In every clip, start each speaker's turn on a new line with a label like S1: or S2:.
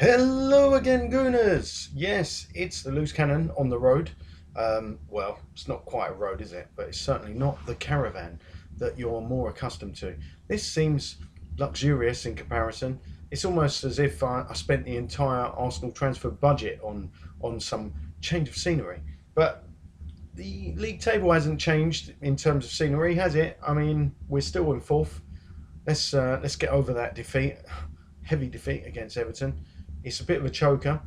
S1: Hello again, Gooners! Yes, it's the loose cannon on the road. Well, it's not quite a road, is it? But it's certainly not the caravan that you're more accustomed to. This seems luxurious in comparison. It's almost as if I spent the entire Arsenal transfer budget on some change of scenery. But the league table hasn't changed in terms of scenery, has it? I mean, we're still in fourth. Let's get over that defeat, heavy defeat against Everton. It's a bit of a choker.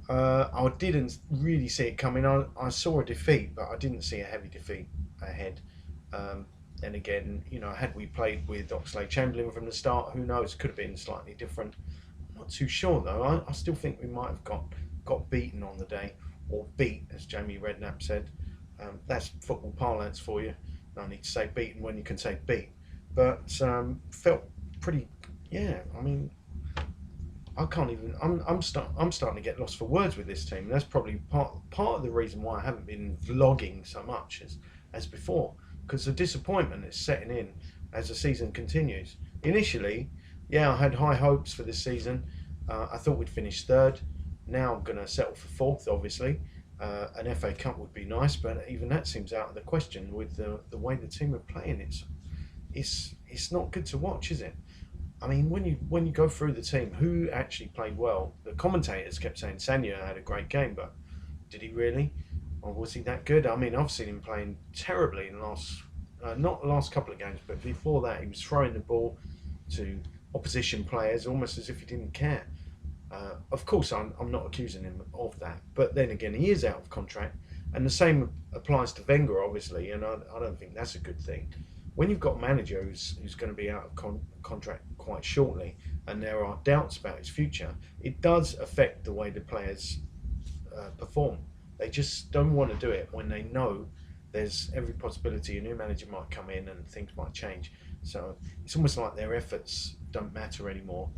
S1: I didn't really see it coming. I saw a defeat, but I didn't see a heavy defeat ahead. Um, and again, had we played with Oxlade-Chamberlain from the start, who knows? Could have been slightly different. I'm not too sure though. I still think we might have got beaten on the day, or beat, as Jamie Redknapp said. That's football parlance for you. No need to say beaten when you can say beat. But felt pretty. Yeah, I mean, I can't even. I'm starting to get lost for words with this team. That's probably part of the reason why I haven't been vlogging so much as before, because the disappointment is setting in as the season continues. Initially, yeah, I had high hopes for this season. I thought we'd finish third. Now I'm going to settle for fourth, obviously. An FA Cup would be nice, but even that seems out of the question with the way the team are playing. It's not good to watch, is it? I mean, when you go through the team, who actually played well? The commentators kept saying Sanya had a great game, but did he really? Or was he that good? I mean, I've seen him playing terribly in the last, not the last couple of games, but before that, he was throwing the ball to opposition players almost as if he didn't care. Of course, I'm not accusing him of that, but then again, he is out of contract, and the same applies to Wenger, obviously, and I don't think that's a good thing. When you've got a manager who's going to be out of contract quite shortly, and there are doubts about his future, it does affect the way the players perform. They just don't want to do it when they know there's every possibility a new manager might come in and things might change. So it's almost like their efforts don't matter anymore.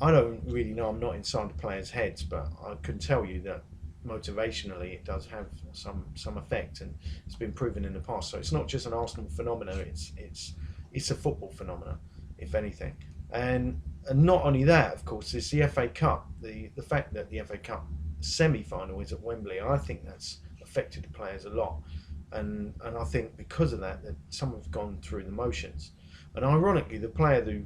S1: I don't really know. I'm not inside the players' heads, but I can tell you that motivationally it does have some effect, and it's been proven in the past. So it's not just an Arsenal phenomenon. It's a football phenomenon, if anything. And not only that, of course, it's the FA Cup. The fact that the FA Cup semi-final is at Wembley, I think that's affected the players a lot, and I think because of that some have gone through the motions. And ironically, the player who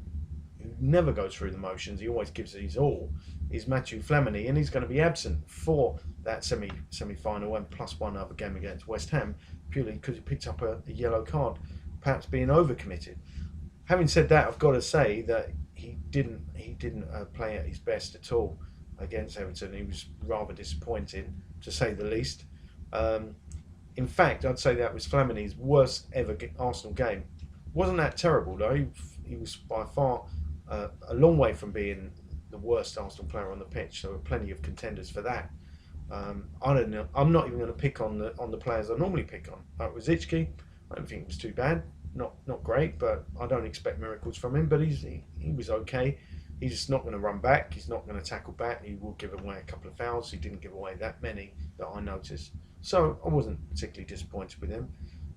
S1: never goes through the motions, he always gives his all, is Matthew Flamini, and he's going to be absent for that semi-final and plus one other game against West Ham, purely because he picked up a yellow card, perhaps being overcommitted. Having said that, I've got to say that he didn't play at his best at all against Everton. He was rather disappointing, to say the least. Um, in fact, I'd say that was Flamini's worst ever Arsenal game. Wasn't that terrible though? He was by far a long way from being the worst Arsenal player on the pitch. So there were plenty of contenders for that. I don't know. I'm not even going to pick on the players I normally pick on. Like Rosicky, I don't think it was too bad. Not great, but I don't expect miracles from him. But he was okay. He's just not going to run back. He's not going to tackle back. He will give away a couple of fouls. He didn't give away that many that I noticed. So I wasn't particularly disappointed with him.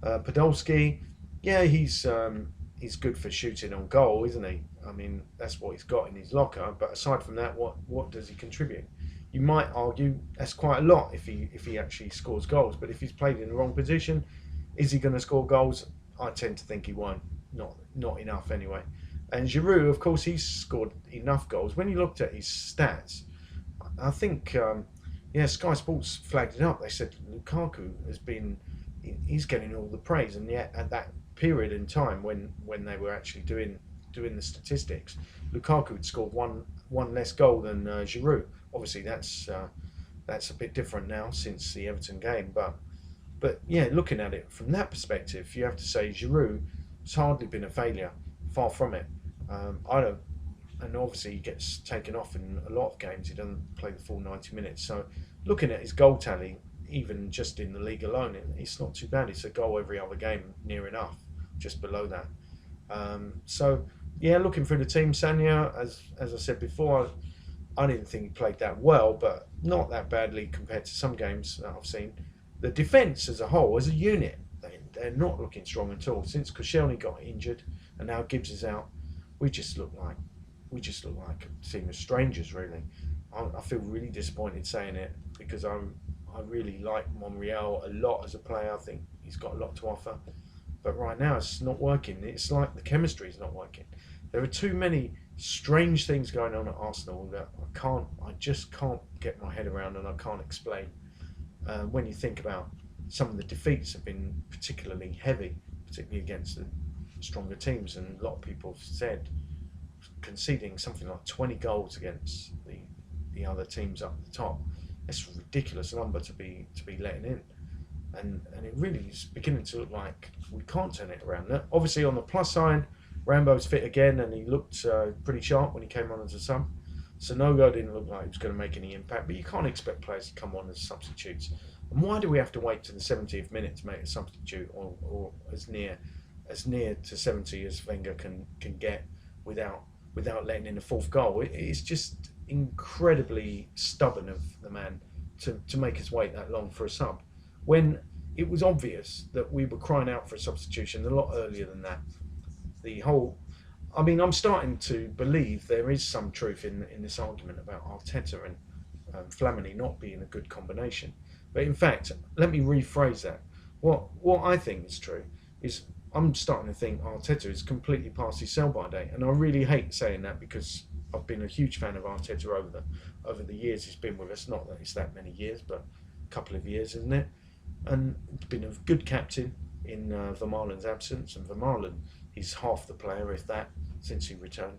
S1: Podolski, yeah, he's good for shooting on goal, isn't he? I mean, that's what he's got in his locker. But aside from that, what does he contribute? You might argue that's quite a lot if he actually scores goals. But if he's played in the wrong position, is he going to score goals? I tend to think he won't. Not enough anyway. And Giroud, of course, he's scored enough goals. When you looked at his stats, I think, yeah, Sky Sports flagged it up. They said Lukaku he's getting all the praise, and yet at that period in time when they were actually doing the statistics, Lukaku had scored one less goal than Giroud. Obviously, that's a bit different now since the Everton game, but yeah, looking at it from that perspective, you have to say Giroud has hardly been a failure. Far from it. I don't, and obviously he gets taken off in a lot of games. He doesn't play the full 90 minutes. So looking at his goal tally, even just in the league alone, it's not too bad. It's a goal every other game, near enough, just below that. So yeah, looking through the team, Sanya, as I said before, I didn't think he played that well, but not that badly compared to some games that I've seen. The defence as a whole, as a unit, they're not looking strong at all. Since Koscielny got injured and now Gibbs is out, we just look like a team of strangers, really. I feel really disappointed saying it because I really like Monreal a lot as a player. I think he's got a lot to offer, but right now it's not working. It's like the chemistry is not working. There are too many strange things going on at Arsenal that I just can't get my head around, and I can't explain. When you think about some of the defeats have been particularly heavy, particularly against the stronger teams, and a lot of people have said conceding something like 20 goals against the other teams up the top. That's a ridiculous number to be letting in, and it really is beginning to look like we can't turn it around. Now, obviously, on the plus side, Rambo's fit again, and he looked pretty sharp when he came on as a sub. Sonogo didn't look like he was going to make any impact, but you can't expect players to come on as substitutes. And why do we have to wait to the 70th minute to make a substitute, or as near to 70 as Wenger can get without letting in a fourth goal? It's just incredibly stubborn of the man to make us wait that long for a sub, when it was obvious that we were crying out for a substitution a lot earlier than that. The whole I mean, I'm starting to believe there is some truth in this argument about Arteta and Flamini not being a good combination. But in fact, let me rephrase that. What I think is true is I'm starting to think Arteta is completely past his sell-by date, and I really hate saying that because I've been a huge fan of Arteta over the years he's been with us. Not that it's that many years, but a couple of years, isn't it? And been a good captain in Vermaelen's absence, and Vermaelen, he's half the player, if that, since he returned.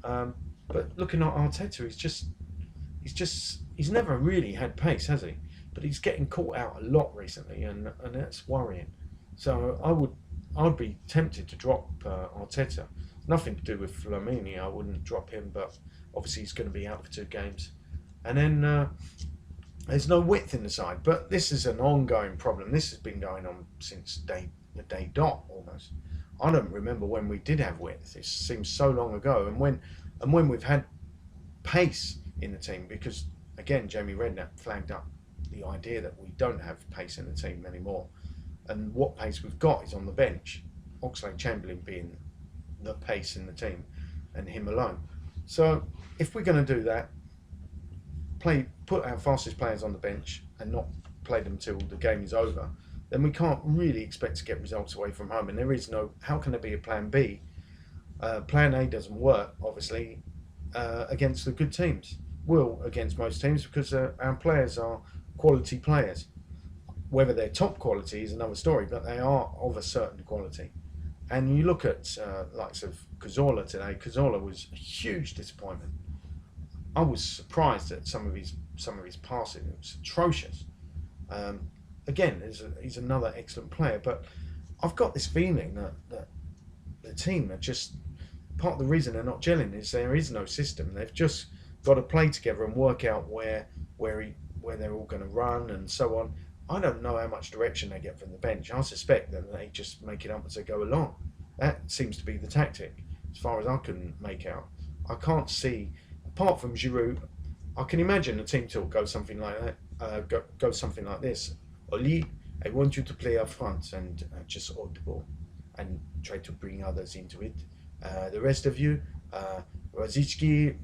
S1: But looking at Arteta, he's never really had pace, has he? But he's getting caught out a lot recently, and that's worrying. So I'd be tempted to drop Arteta. Nothing to do with Flamini, I wouldn't drop him, but obviously he's going to be out for 2 games. And then there's no width in the side, but this is an ongoing problem. This has been going on since the day dot almost. I don't remember when we did have width. It seems so long ago, and when we've had pace in the team, because again Jamie Redknapp flagged up the idea that we don't have pace in the team anymore, and what pace we've got is on the bench. Oxlade-Chamberlain being the pace in the team, and him alone. So if we're going to do that, put our fastest players on the bench and not play them till the game is over, then we can't really expect to get results away from home. And there is no, how can there be a plan B? Plan A doesn't work, obviously, against the good teams. Will against most teams, because our players are quality players. Whether they're top quality is another story, but they are of a certain quality. And you look at likes of Cazorla today. Cazorla was a huge disappointment. I was surprised at some of his passing. It was atrocious. Again, he's another excellent player, but I've got this feeling that the team are just, part of the reason they're not gelling is there is no system. They've just got to play together and work out where they're all going to run and so on. I don't know how much direction they get from the bench. I suspect that they just make it up as they go along. That seems to be the tactic, as far as I can make out. I can't see, apart from Giroud, I can imagine a team talk go something like that. Go something like this. Oli, I want you to play up front and just hold the ball and try to bring others into it. The rest of you, Rosicky,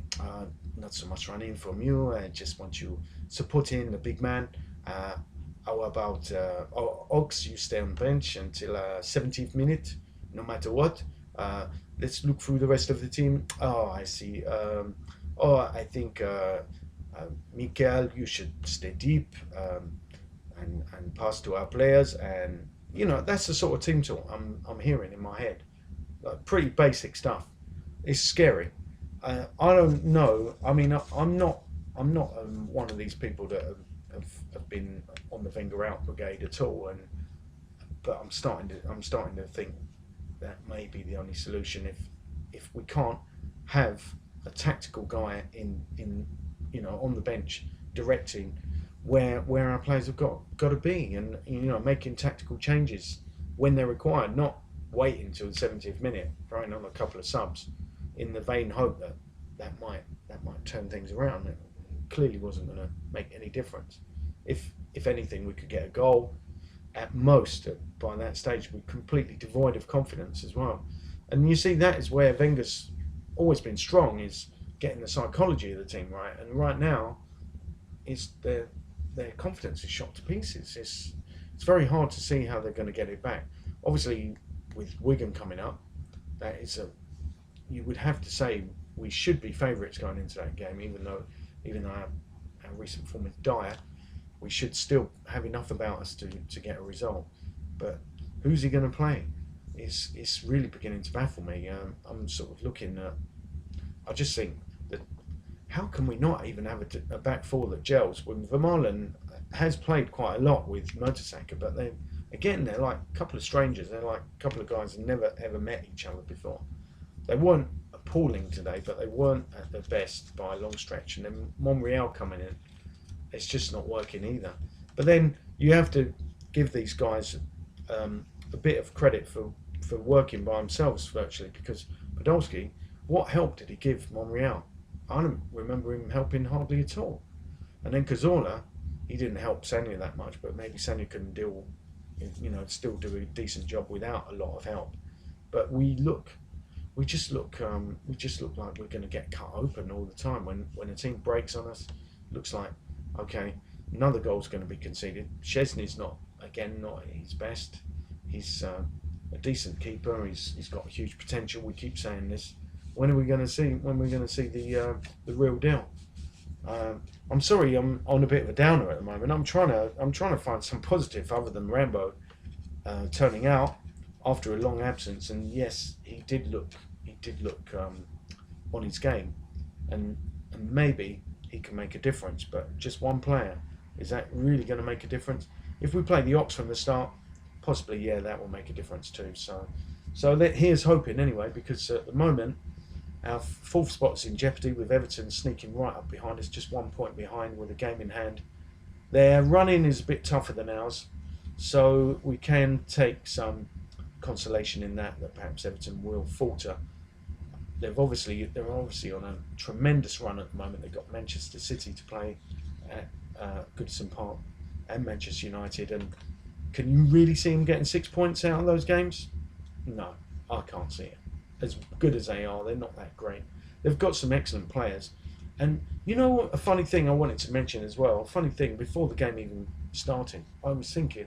S1: not so much running from you. I just want you supporting the big man. How about Ox? You stay on the bench until 70th minute, no matter what. Let's look through the rest of the team. Oh, I see. I think Mikel, you should stay deep and pass to our players. And that's the sort of team talk I'm hearing in my head. Like, pretty basic stuff. It's scary. I don't know. I mean, I'm not one of these people that have been on the Wenger out brigade at all, but I'm starting to think that may be the only solution if we can't have a tactical guy in on the bench directing where our players have got to be, and making tactical changes when they're required, not waiting until the 70th minute, throwing on a couple of subs in the vain hope that might turn things around. It clearly wasn't going to make any difference. If anything, we could get a goal at most. By that stage, we're completely devoid of confidence as well. And you see, that is where Wenger's always been strong, is getting the psychology of the team right. And right now, it's their confidence is shot to pieces. It's very hard to see how they're going to get it back. Obviously, with Wigan coming up, that is a you would have to say we should be favourites going into that game, even though our recent form is dire. We should still have enough about us to get a result. But who's he going to play? It's really beginning to baffle me. I'm sort of looking at. I just think that how can we not even have a back four that gels when Vermaelen has played quite a lot with Mertesacker, but they're like a couple of strangers. They're like a couple of guys who never ever met each other before. They weren't appalling today, but they weren't at their best by a long stretch. And then Monreal coming in, it's just not working either. But then you have to give these guys a bit of credit for working by themselves virtually, because Podolski, what help did he give Monreal? I don't remember him helping hardly at all. And then Cazorla, he didn't help Sanya that much, but maybe Sanya couldn't still do a decent job without a lot of help. But we just look like we're going to get cut open all the time. When a team breaks on us, it looks like, okay, another goal's going to be conceded. Szczesny's not his best. He's a decent keeper. He's got huge when we keep saying this. When are we going to see the real deal? I'm sorry, I'm on a bit of a downer at the moment. I'm trying to find some positive other than Rambo turning out after a long absence. And yes, he did look on his game, and maybe he can make a difference. But just one player, is that really going to make a difference? If we play the Ox from the start, possibly, yeah, that will make a difference too. So here's hoping anyway, because at the moment our fourth spot's in jeopardy with Everton sneaking right up behind us, just 1 point behind with a game in hand. Their running is a bit tougher than ours, so we can take some consolation in that perhaps Everton will falter. They're obviously on a tremendous run at the moment. They've got Manchester City to play at Goodison Park and Manchester United, and can you really see them getting 6 points out of those games? No, I can't see it. As good as they are, they're not that great. They've got some excellent players. And you know what, a funny thing I wanted to mention as well, a funny thing, before the game even started, I was thinking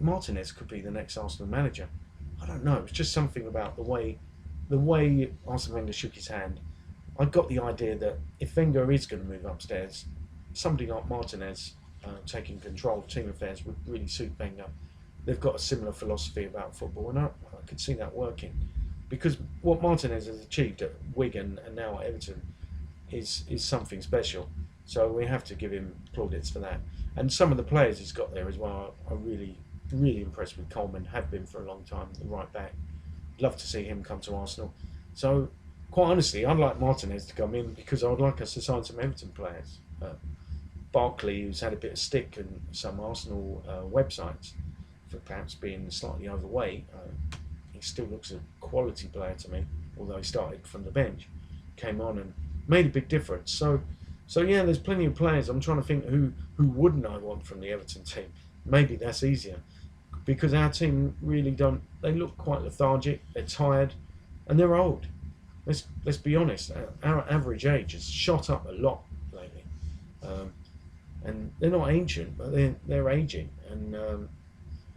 S1: Martinez could be the next Arsenal manager. I don't know, it's just something about the way Arsene Wenger shook his hand. I got the idea that if Wenger is going to move upstairs, somebody like Martinez taking control of team affairs would really suit Wenger. They've got a similar philosophy about football, and I could see that working. Because what Martinez has achieved at Wigan and now at Everton is something special. So we have to give him plaudits for that. And some of the players he's got there as well are really, really impressed with. Coleman, have been for a long time, the right back. Love to see him come to Arsenal. So quite honestly, I'd like Martinez to come in because I would like us to sign some Everton players. Barkley, who's had a bit of stick in some Arsenal websites for perhaps being slightly overweight, he still looks a quality player to me, although he started from the bench, came on and made a big difference. So yeah, there's plenty of players. I'm trying to think who wouldn't I want from the Everton team. Maybe that's easier, because our team really don't. They look quite lethargic. They're tired, and they're old. Let's be honest. Our average age has shot up a lot lately, and they're not ancient, but they're aging.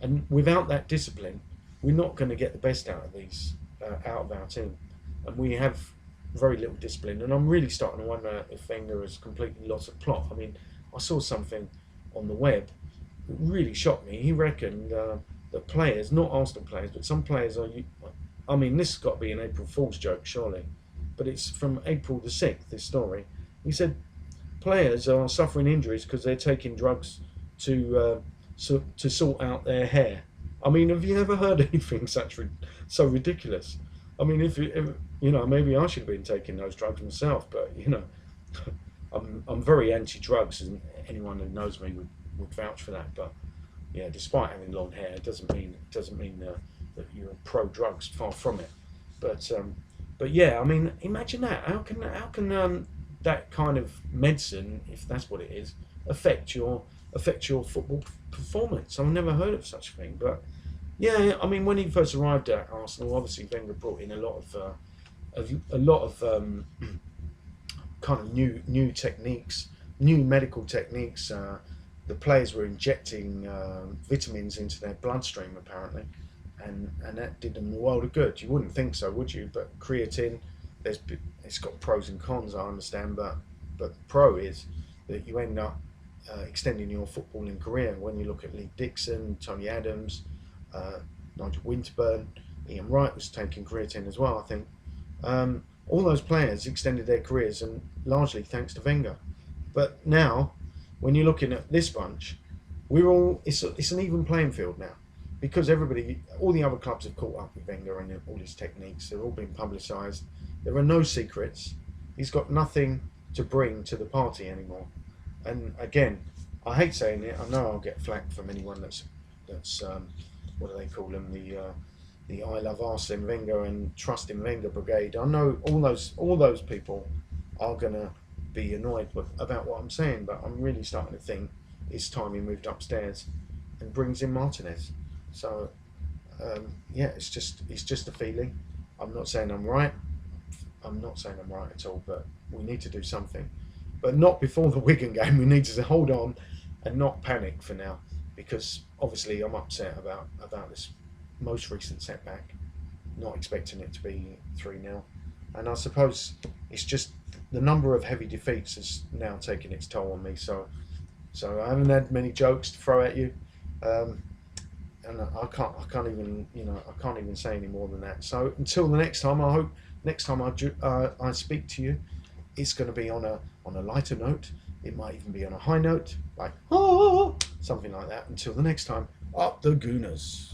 S1: And without that discipline, we're not going to get the best out of our team, and we have very little discipline. And I'm really starting to wonder if Wenger has completely lost the plot. I mean, I saw something on the web that really shocked me. He reckoned that players, not Arsenal players, but some players are. I mean, this has got to be an April Fool's joke, surely, but it's from April the 6th. This story. He said players are suffering injuries because they're taking drugs to sort out their hair. I mean, have you ever heard anything so ridiculous? I mean, if maybe I should have been taking those drugs myself, but I'm very anti-drugs, and anyone who knows me would vouch for that. But yeah, despite having long hair, it doesn't mean that you're pro-drugs. Far from it. But yeah, I mean, imagine that. How can that kind of medicine, if that's what it is, affect your football performance? I've never heard of such a thing. But yeah, I mean, when he first arrived at Arsenal, obviously Wenger brought in a lot of kind of new techniques, new medical techniques. The players were injecting vitamins into their bloodstream apparently, and that did them a world of good. You wouldn't think so, would you? But creatine, there's it's got pros and cons, I understand, but the pro is that you end up extending your footballing career. When you look at Lee Dixon, Tony Adams, uh, Nigel Winterburn, Ian Wright was taking creatine as well, I think. All those players extended their careers, and largely thanks to Wenger. But now, when you're looking at this bunch, it's an even playing field now, because all the other clubs have caught up with Wenger and all his techniques. They're all been publicised. There are no secrets. He's got nothing to bring to the party anymore. And again, I hate saying it. I know I'll get flack from anyone that's what do they call them, the I love Arsene Wenger and trust in Wenger brigade. I know all those people are gonna be annoyed about what I'm saying, but I'm really starting to think it's time he moved upstairs and brings in Martinez. So yeah, it's just a feeling. I'm not saying I'm right. I'm not saying I'm right at all, but we need to do something. But not before the Wigan game. We need to hold on and not panic for now, because obviously I'm upset about this most recent setback, not expecting it to be 3-0. And I suppose it's just the number of heavy defeats has now taken its toll on me. So I haven't had many jokes to throw at you, and I can't even say any more than that. So until the next time, I hope next time I speak to you, it's going to be on a lighter note. It might even be on a high note, like something like that. Until the next time, up the Gooners.